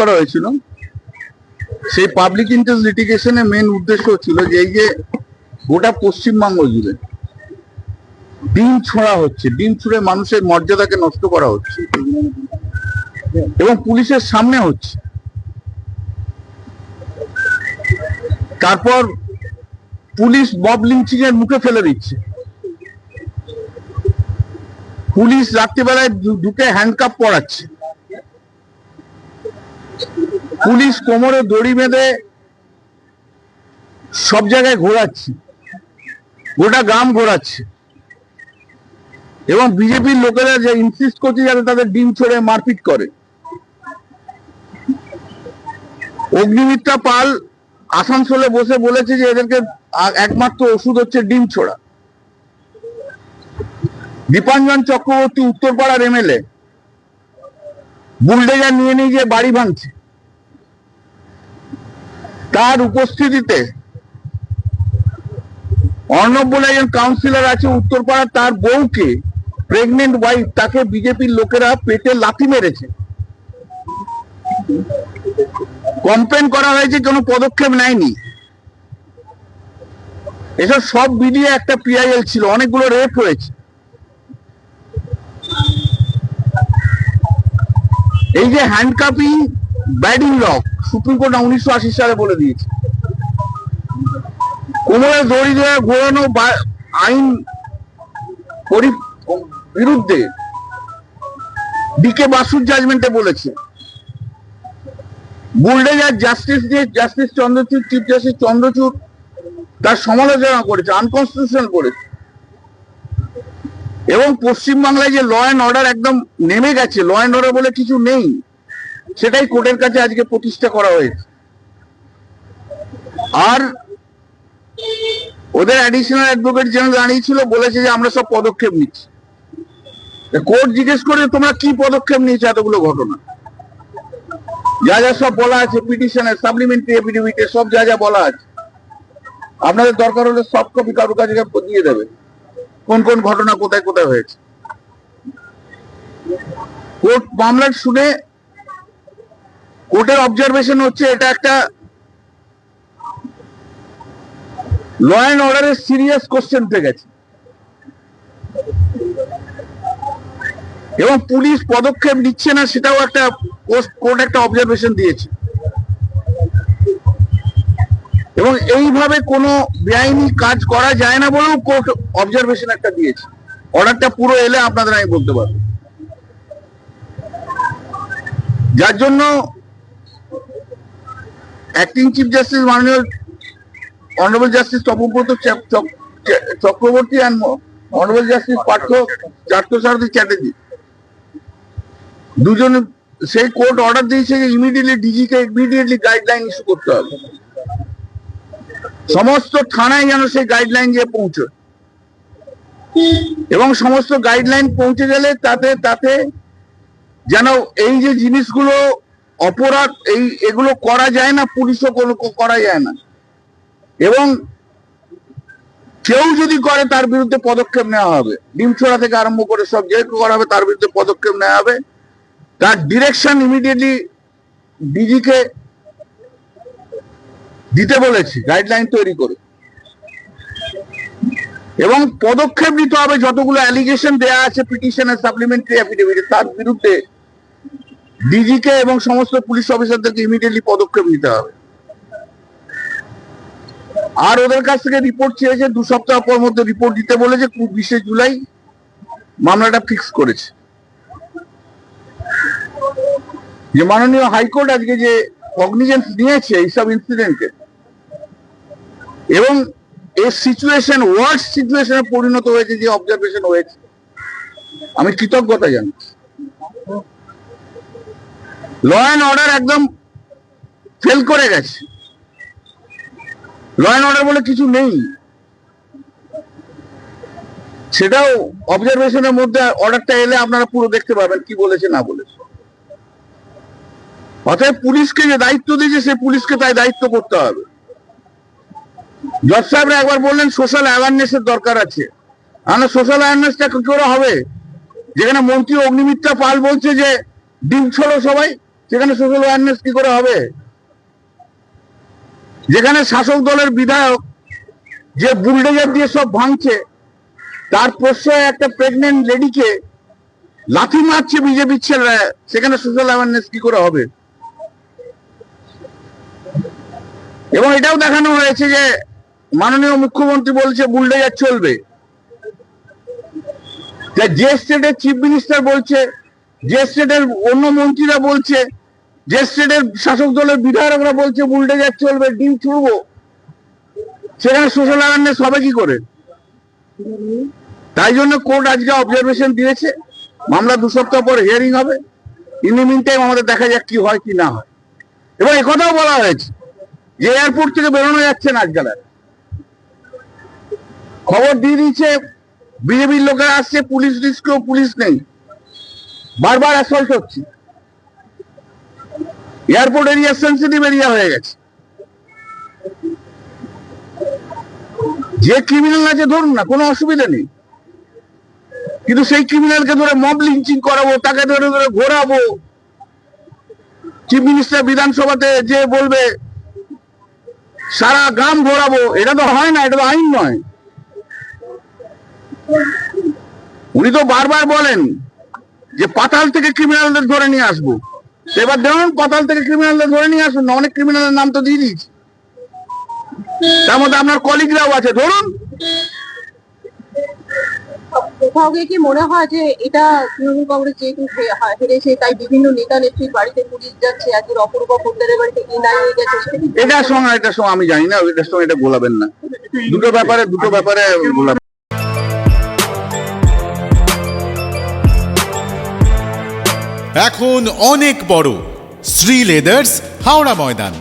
করা হয়েছিল, সেই পাবলিক ইন্টারেস্ট লিটিগেশনের মেন উদ্দেশ্য ছিল যে এই যে গোটা পশ্চিমবঙ্গ জুড়ে ডিম ছোঁড়া হচ্ছে, ডিম ছুঁড়ে মানুষের মর্যাদাকে নষ্ট করা হচ্ছে এবং পুলিশের সামনে হচ্ছে। তারপর পুলিশ মব লিঞ্চিং এর মুখে ফেলে দিচ্ছে। পুলিশ রাত্রিবেলায় ঢুকে হ্যান্ডকাপ পরাচ্ছে। পুলিশ কোমরে দড়ি বেঁধে সব জায়গায় ঘোরাচ্ছে, গোটা গ্রাম ঘোরাচ্ছে এবং বিজেপির লোকেরা যে ইনসিস্ট করছে যাতে তাদের ডিম ছড়ে মারপিট করে। অগ্নিমিত্রা পাল আসানসোলে বসে বলেছে যে এদেরকে একমাত্র ওষুধ হচ্ছে ডিম ছোড়া। দীপাঞ্জন চক্রবর্তী উত্তরপাড়ার এমএলএ বুলডোজার নিয়ে নিয়ে যে বাড়ি ভাঙছে, তার উপস্থিতিতে অর্ণব বলে একজন কাউন্সিলর আছে উত্তরপাড়ার, তার বউকে, প্রেগনেন্ট ওয়াইফ, তাকে বিজেপির লোকেরা পেটে লাথি মেরেছে। কমপ্লেন করা হয়েছে, কোনো পদক্ষেপ নেয়নি। এসব সব মিলিয়ে একটা পিআইএল ছিল, অনেকগুলো রেপ হয়েছে। এই যে হ্যান্ডকাপিং ব্যাডিং লক, সুপ্রিম কোর্ট 1980 সালে বলে দিয়েছে। কোমরে দড়ি দিয়ে ঘোরানো আইন বিরুদ্ধে ডিকে বাসুর জাজমেন্টে বলেছে। বুলডোজার জাস্টিস দিয়ে justice Chandrachud, chief justice Chandrachud তার সমালোচনা করেছে, আনকনস্টিটিউশনাল করেছে। এবং পশ্চিমবাংলায় যে ল অ্যান্ড অর্ডার একদম নেমে গেছে, ল অ্যান্ড অর্ডার বলে কিছু নেই, সেটাই কোর্টের কাছে আজকে প্রতিষ্ঠা করা হয়েছে। আর ওদের অ্যাডিশনাল অ্যাডভোকেট জেনারেল দাঁড়িয়েছিল, বলেছে যে আমরা সব পদক্ষেপ নিচ্ছি। কোর্ট জিজ্ঞেস করে তোমরা কি পদক্ষেপ নিয়েছো এতগুলো ঘটনা, যা যা সব বলা আছে পিটিশনের সাপ্লিমেন্টারি এফিডেভিটে, সব যা যা বলা আছে, আপনাদের দরকার হলে সফট কপি কারোর কাছে দিয়ে দেবে, কোন কোন ঘটনা কোথায় কোথায় হয়েছে। কোর্ট মামলা শুনে কোর্টের অবজারভেশন হচ্ছে এটা একটা ল অ্যান্ড অর্ডারের সিরিয়াস কোশ্চেন উঠে গেছে এবং পুলিশ পদক্ষেপ নিচ্ছে না, সেটাও একটা কোর্ট একটা অবজারভেশন দিয়েছে। এবং এইভাবে কোনো বেআইনি কাজ করা যায় না বলেও কোর্ট অবজারভেশন একটা দিয়েছে। অর্ডারটা পুরো এলে আপনাদের আমি বলতে পারবো। যার জন্য অ্যাক্টিং চিফ জাস্টিস মাননীয় honourable justice Tapabrata Chakraborty and honourable justice Parthasarathi Chatterjee দুজন, সেই কোর্ট অর্ডার দিয়েছে যে ইমিডিয়েটলি ডিজিকে ইমিডিয়েটলি গাইডলাইন ইস্যু করতে হবে, সমস্ত থানায় যেন সেই গাইডলাইন গিয়ে পৌঁছয় এবং সমস্ত গাইডলাইন পৌঁছে গেলে তাতে যেন এই যে জিনিসগুলো অপরাধ, এগুলো করা যায় না, পুলিশও কোনো করা যায় না, এবং কেউ যদি করে তার বিরুদ্ধে পদক্ষেপ নেওয়া হবে। ডিম ছোড়া থেকে আরম্ভ করে সব যে করা হবে তার বিরুদ্ধে পদক্ষেপ নেওয়া হবে। তার ডিরেকশন ইমিডিয়েটলি ডিজিকে দিতে বলেছি, গাইডলাইন তৈরি করে, এবং পদক্ষেপ নিতে হবে যতগুলো অ্যালিগেশন দেয়া আছে পিটিশনের সাপ্লিমেন্টারি অ্যাফিডেভিটে, তার বিরুদ্ধে ডিজিকে এবং সমস্ত পুলিশ অফিসারদেরকে ইমিডিয়েটলি পদক্ষেপ নিতে হবে। আর ওদের কাছ থেকে রিপোর্ট চেয়েছে, 2 সপ্তাহ পর মধ্যে রিপোর্ট দিতে বলেছে। 20 জুলাই মামলাটা ফিক্স করেছে। যে মাননীয় হাইকোর্ট আজকে যে কগনিজেন্স নিয়েছে এইসব ইনসিডেন্টে এবং এই সিচুয়েশন ওয়ার্স্ট সিচুয়েশনে পরিণত হয়েছে, যে অবজারভেশন হয়েছে, আমি কৃতজ্ঞতা জানাচ্ছি। ল অ্যান্ড অর্ডার একদম ফেল করে গেছে, ল অ্যান্ড অর্ডার বলে কিছু নেই, সেটাও অবজারভেশনের মধ্যে অর্ডারটা এলে আপনারা পুরো দেখতে পাবেন কি বলেছে না বলেছে। অতএব পুলিশকে যে দায়িত্ব দিয়েছে সে পুলিশকে তাই দায়িত্ব করতে হবে। জজ সাহেবরা একবার বললেন সোশ্যাল অ্যাওয়ারনেস এর দরকার আছে। আমরা সোশ্যাল অ্যাওয়ারনেসটা কি করে হবে যেখানে মন্ত্রী অগ্নিমিত্রা পাল বলছে যে ডিম ছোড়ো সবাই, সেখানে সোশ্যাল অ্যাওয়ারনেস কি করে হবে? যেখানে শাসক দলের বিধায়ক যে বুলডোজার দিয়ে সব ভাঙছে, তার প্রশ্রয়ে একটা প্রেগনেন্ট লেডিকে লাথি মারছে বিজেপি ছেলেরা, সেখানে সোশ্যাল অ্যাওয়ারনেস কি করে হবে? এবং এটাও দেখানো হয়েছে যে মাননীয় মুখ্যমন্ত্রী বলছে বুলডোজার চলবে। যে স্টেটের চিফ মিনিস্টার বলছে, যে স্টেটের অন্য মন্ত্রীরা বলছে, যে স্টেটের শাসক দলের বিধায়করা বলছে বুলডোজার চলবে, ডিম ছুড়বো, সেখানে সোশ্যাল অ্যাওয়ারনেস হবে কি করে? তাই জন্য কোর্ট আজকে অবজারভেশন দিয়েছে, মামলা 2 সপ্তাহ পর হিয়ারিং হবে। ইন দ্য মিন টাইম আমাদের দেখা যাক কি হয় কি না হয়। এবং একথাও বলা হয়েছে যে এয়ারপোর্ট থেকে বেরোনো যাচ্ছে না আজকাল। খবর দিয়ে দিয়েছে বিজেপির লোকেরা আসছে, পুলিশ রিস্কেও পুলিশ নেই, বারবার অ্যাসল্ট হচ্ছে। এয়ারপোর্ট এরিয়া সেন্সিটিভ এরিয়া হয়ে গেছে। যে ক্রিমিনাল আছে ধরুন না, কোনো অসুবিধা নেই, কিন্তু সেই ক্রিমিনালকে ধরে মব লিঞ্চিং করাবো, তাকে ধরে ধরে ঘোরাবো, চিফ মিনিস্টার বিধানসভাতে যে বলবে সারা গ্রাম ঘোরাবো, এটা তো হয় না, এটা তো আইন নয়। উনি তো বারবার বলেন যে পাতাল থেকে ক্রিমিনালদের ধরে নিয়ে আসবো। এবার দেখুন পাতাল থেকে ক্রিমিনালদের ধরে নিয়ে আসুন না, অনেক ক্রিমিনালের নাম তো দিয়ে দিয়েছি, তার মধ্যে আপনার কলিগরাও আছে, ধরুন। কোথাও গিয়ে কি মনে হয় যে এটা তৃণমূল কংগ্রেস যেহেতু হেরেছে, তাই বিভিন্ন নেতা নেত্রীর বাড়িতে পুলিশ যাচ্ছে, আজকে অপূর্ব পোদ্দারের বাড়িতে এনআই হয়ে গেছে? এটার সঙ্গে আমি জানি না, এটার সঙ্গে এটা গোলাবেন না, দুটো ব্যাপারে গোলাবেন। এখন অনেক বড় শ্রী লেদার্স হাওড়া ময়দান।